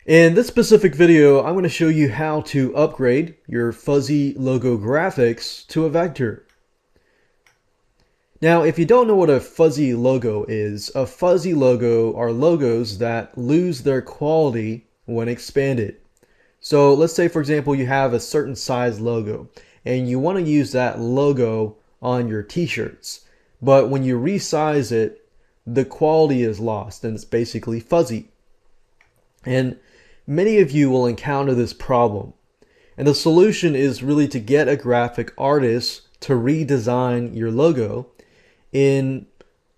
In this specific video, I'm going to show you how to upgrade your fuzzy logo graphics to a vector. Now, if you don't know what a fuzzy logo is, a fuzzy logo are logos that lose their quality when expanded. So let's say, for example, you have a certain size logo and you want to use that logo on your t-shirts. But when you resize it, the quality is lost and it's basically fuzzy. And many of you will encounter this problem. And the solution is really to get a graphic artist to redesign your logo in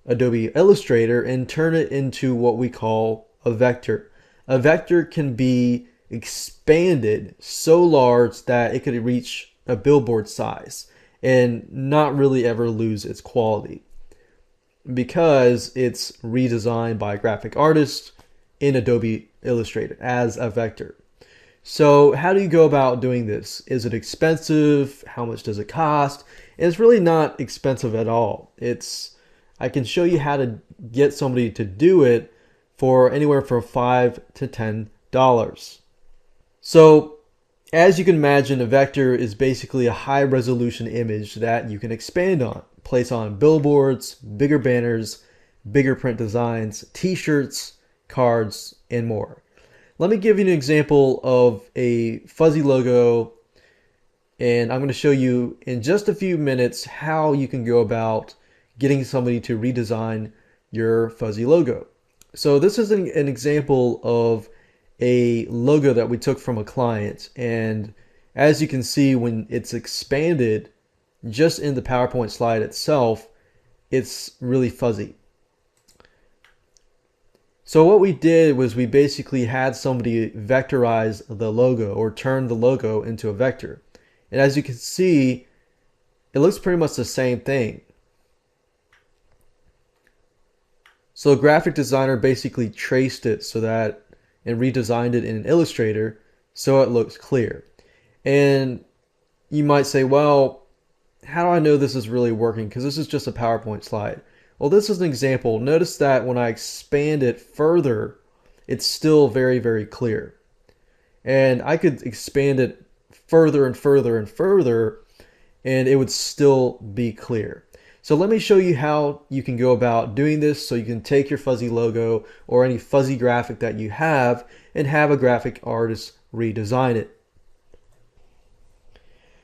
Adobe Illustrator and turn it into what we call a vector. A vector can be expanded so large that it could reach a billboard size and not really ever lose its quality because it's redesigned by a graphic artist in Adobe Illustrator as a vector. So how do you go about doing this? Is it expensive? How much does it cost? And it's really not expensive at all. I can show you how to get somebody to do it for anywhere from $5 to $10. So as you can imagine, a vector is basically a high resolution image that you can expand on, place on billboards, bigger banners, bigger print designs, t-shirts, cards, and more. Let me give you an example of a fuzzy logo, and I'm going to show you in just a few minutes how you can go about getting somebody to redesign your fuzzy logo. So this is an example of a logo that we took from a client, and as you can see, when it's expanded just in the PowerPoint slide itself, it's really fuzzy. So what we did was we basically had somebody vectorize the logo or turn the logo into a vector. And as you can see, it looks pretty much the same thing. So a graphic designer basically traced it so that and redesigned it in Illustrator so it looks clear. And you might say, well, how do I know this is really working? Because this is just a PowerPoint slide. Well, this is an example. Notice that when I expand it further, it's still very, very clear. And I could expand it further and further and further, and it would still be clear. So let me show you how you can go about doing this so you can take your fuzzy logo or any fuzzy graphic that you have and have a graphic artist redesign it.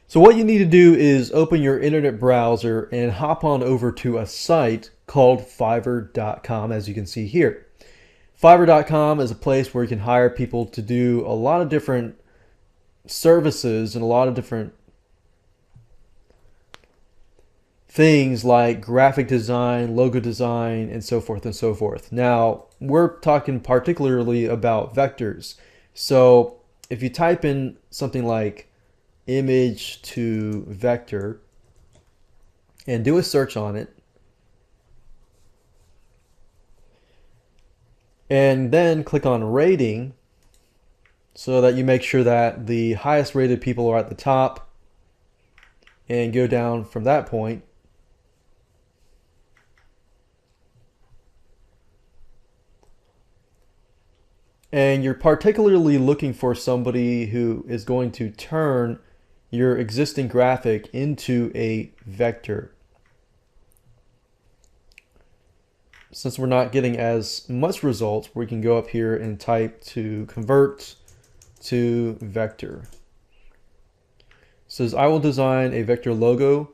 So what you need to do is open your internet browser and hop on over to a site called Fiverr.com, as you can see here. Fiverr.com is a place where you can hire people to do a lot of different services and a lot of different things like graphic design, logo design, and so forth and so forth. Now, we're talking particularly about vectors. So if you type in something like image to vector and do a search on it, and then click on rating so that you make sure that the highest rated people are at the top and go down from that point. And you're particularly looking for somebody who is going to turn your existing graphic into a vector. Since we're not getting as much results, we can go up here and type to convert to vector. It says I will design a vector logo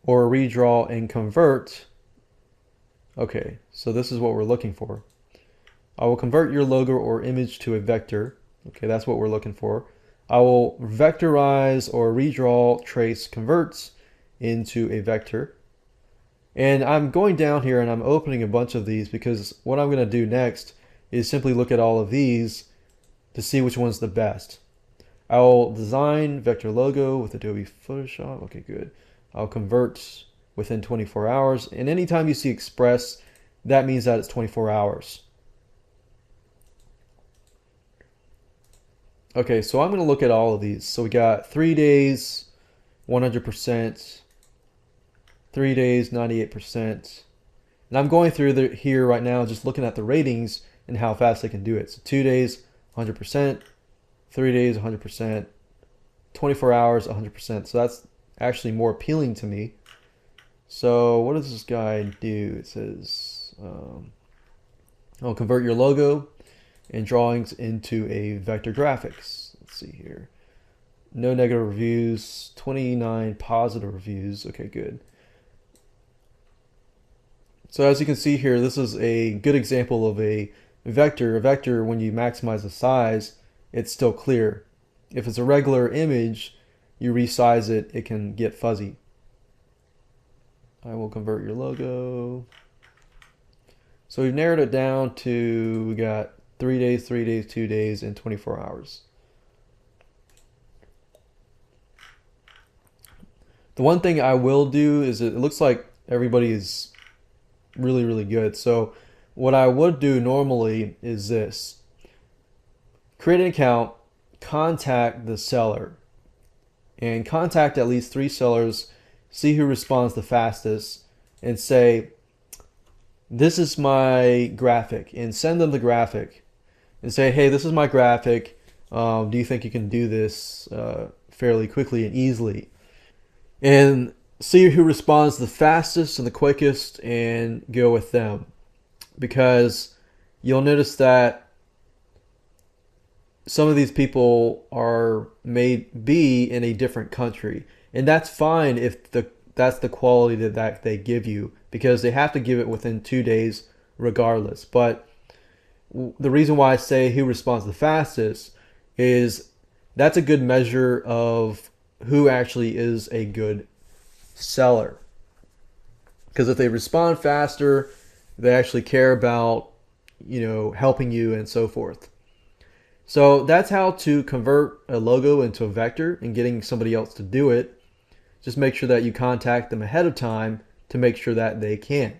or redraw and convert. Okay, so this is what we're looking for. I will convert your logo or image to a vector. Okay, that's what we're looking for. I will vectorize or redraw, trace, converts into a vector. And I'm going down here and I'm opening a bunch of these because what I'm going to do next is simply look at all of these to see which one's the best. I will design vector logo with Adobe Photoshop. Okay, good. I'll convert within 24 hours. And anytime you see express, that means that it's 24 hours. Okay, so I'm going to look at all of these. So we got 3 days, 100%, 3 days, 98%. And I'm going through here right now just looking at the ratings and how fast they can do it. So 2 days, 100%, 3 days, 100%, 24 hours, 100%. So that's actually more appealing to me. So what does this guy do? It says, I'll convert your logo and drawings into a vector graphics. Let's see here. No negative reviews, 29 positive reviews. Okay, good. So as you can see here, this is a good example of a vector. A vector, when you maximize the size, it's still clear. If it's a regular image, you resize it, it can get fuzzy. I will convert your logo. So we've narrowed it down to, we got 3 days, 3 days, 2 days, and 24 hours. The one thing I will do is it looks like everybody is really, really good. So what I would do normally is this. Create an account, contact the seller, and contact at least 3 sellers, see who responds the fastest, and say, this is my graphic, and send them the graphic and say, hey, this is my graphic. Do you think you can do this fairly quickly and easily? And see who responds the fastest and the quickest and go with them. Because you'll notice that some of these people may be in a different country. And that's fine if that's the quality that they give you, because they have to give it within 2 days regardless. But the reason why I say who responds the fastest is that's a good measure of who actually is a good seller. Because if they respond faster, they actually care about, helping you and so forth. So that's how to convert a logo into a vector and getting somebody else to do it. Just make sure that you contact them ahead of time to make sure that they can.